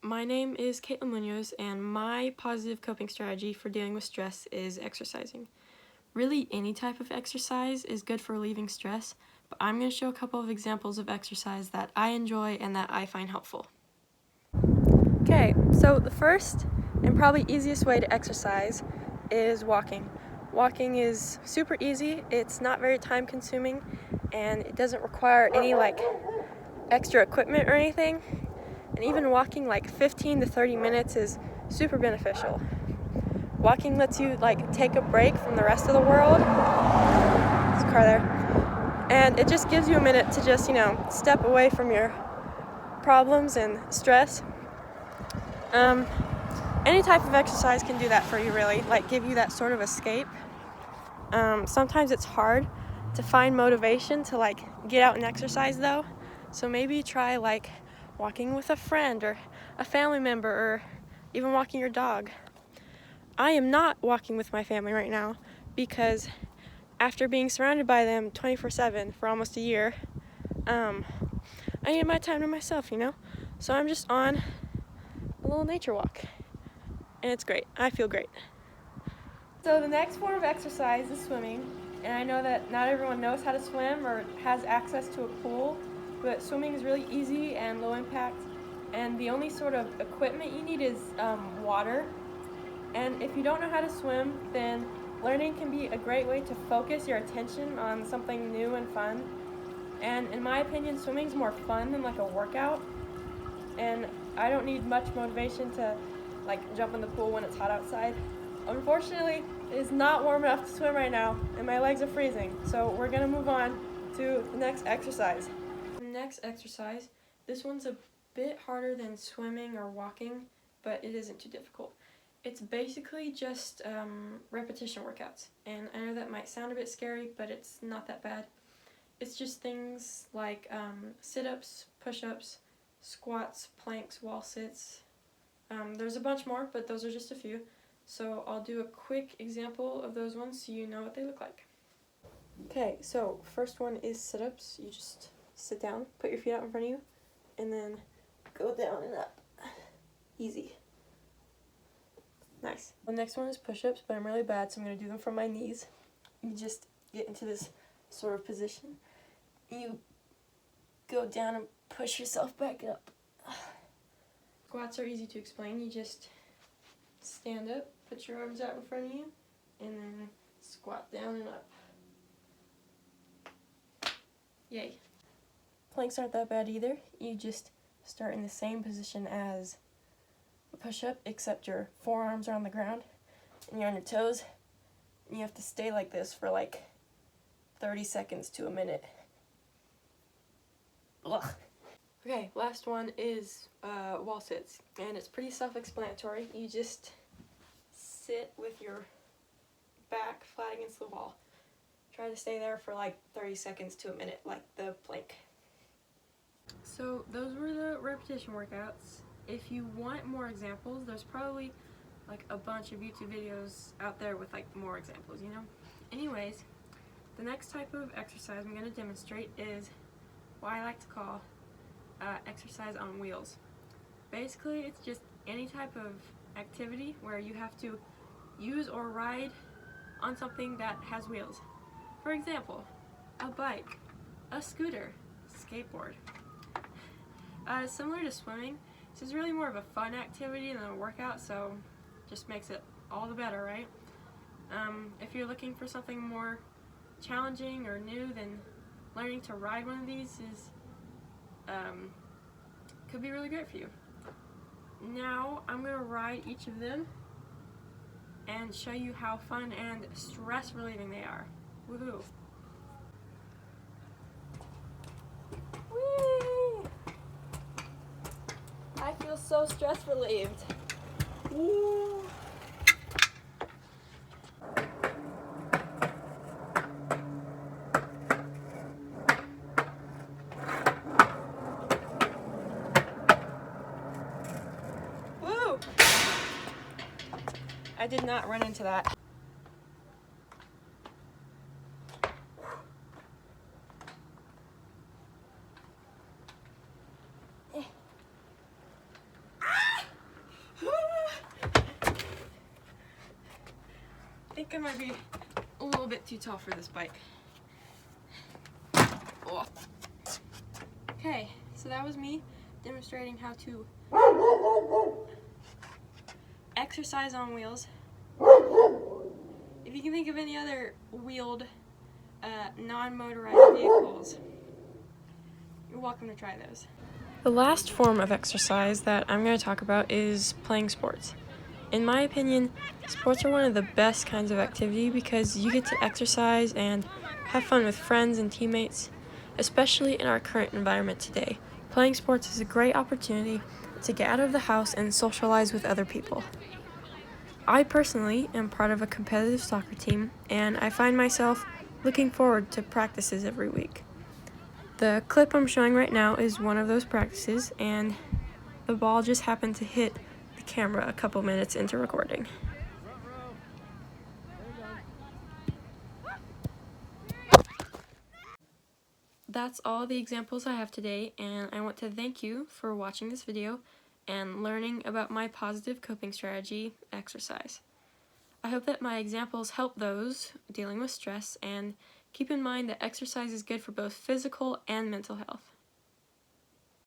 my name is Caitlin Munoz, and my positive coping strategy for dealing with stress is exercising. Really, any type of exercise is good for relieving stress, but I'm going to show a couple of examples of exercise that I enjoy and that I find helpful. Okay, so the first and probably easiest way to exercise is walking. Walking is super easy, it's not very time consuming, and it doesn't require any extra equipment or anything. And even walking 15 to 30 minutes is super beneficial. Walking lets you take a break from the rest of the world. There's a car there. And it just gives you a minute to just, step away from your problems and stress. Any type of exercise can do that for you, really, give you that sort of escape. Sometimes it's hard to find motivation to get out and exercise though. So maybe try walking with a friend or a family member, or even walking your dog. I am not walking with my family right now because after being surrounded by them 24/7 for almost a year, I need my time to myself, So I'm just on a little nature walk, and it's great. I feel great. So the next form of exercise is swimming, and I know that not everyone knows how to swim or has access to a pool, but swimming is really easy and low impact, and the only sort of equipment you need is water. And if you don't know how to swim, then learning can be a great way to focus your attention on something new and fun. And in my opinion, swimming is more fun than a workout, and I don't need much motivation to jump in the pool when it's hot outside. Unfortunately, it is not warm enough to swim right now, and my legs are freezing, so we're going to move on to the next exercise. The next exercise, this one's a bit harder than swimming or walking, but it isn't too difficult. It's basically just repetition workouts, and I know that might sound a bit scary, but it's not that bad. It's just things like sit-ups, push-ups, squats, planks, wall sits. There's a bunch more, but those are just a few. So I'll do a quick example of those ones so you know what they look like. Okay, so first one is sit-ups. You just sit down, put your feet out in front of you, and then go down and up. Easy. Nice. The next one is push-ups, but I'm really bad, so I'm going to do them from my knees. You just get into this sort of position. You go down and push yourself back up. Squats are easy to explain. You just stand up, put your arms out in front of you, and then squat down and up. Yay. Planks aren't that bad either. You just start in the same position as a push-up, except your forearms are on the ground and you're on your toes, and you have to stay like this for 30 seconds to a minute. Ugh. Okay, last one is wall sits, and it's pretty self-explanatory. You just sit with your back flat against the wall. Try to stay there for 30 seconds to a minute, like the plank. So those were the repetition workouts. If you want more examples, there's probably a bunch of YouTube videos out there with more examples, Anyways, the next type of exercise I'm going to demonstrate is what I like to call exercise on wheels. Basically, it's just any type of activity where you have to use or ride on something that has wheels. For example, a bike, a scooter, skateboard. Similar to swimming, this is really more of a fun activity than a workout, so just makes it all the better, right? If you're looking for something more challenging or new, then learning to ride one of these is could be really great for you. Now I'm going to ride each of them and show you how fun and stress relieving they are. Woohoo! Whee! I feel so stress relieved. Woo! Woo! I did not run into that. think I might be a little bit too tall for this bike. Oh. Okay, so that was me demonstrating how to exercise on wheels. If you can think of any other wheeled, non-motorized vehicles, you're welcome to try those. The last form of exercise that I'm going to talk about is playing sports. In my opinion, sports are one of the best kinds of activity because you get to exercise and have fun with friends and teammates, especially in our current environment today. Playing sports is a great opportunity to get out of the house and socialize with other people. I personally am part of a competitive soccer team, and I find myself looking forward to practices every week. The clip I'm showing right now is one of those practices, and the ball just happened to hit the camera a couple minutes into recording. That's all the examples I have today, and I want to thank you for watching this video and learning about my positive coping strategy, exercise. I hope that my examples help those dealing with stress, and keep in mind that exercise is good for both physical and mental health.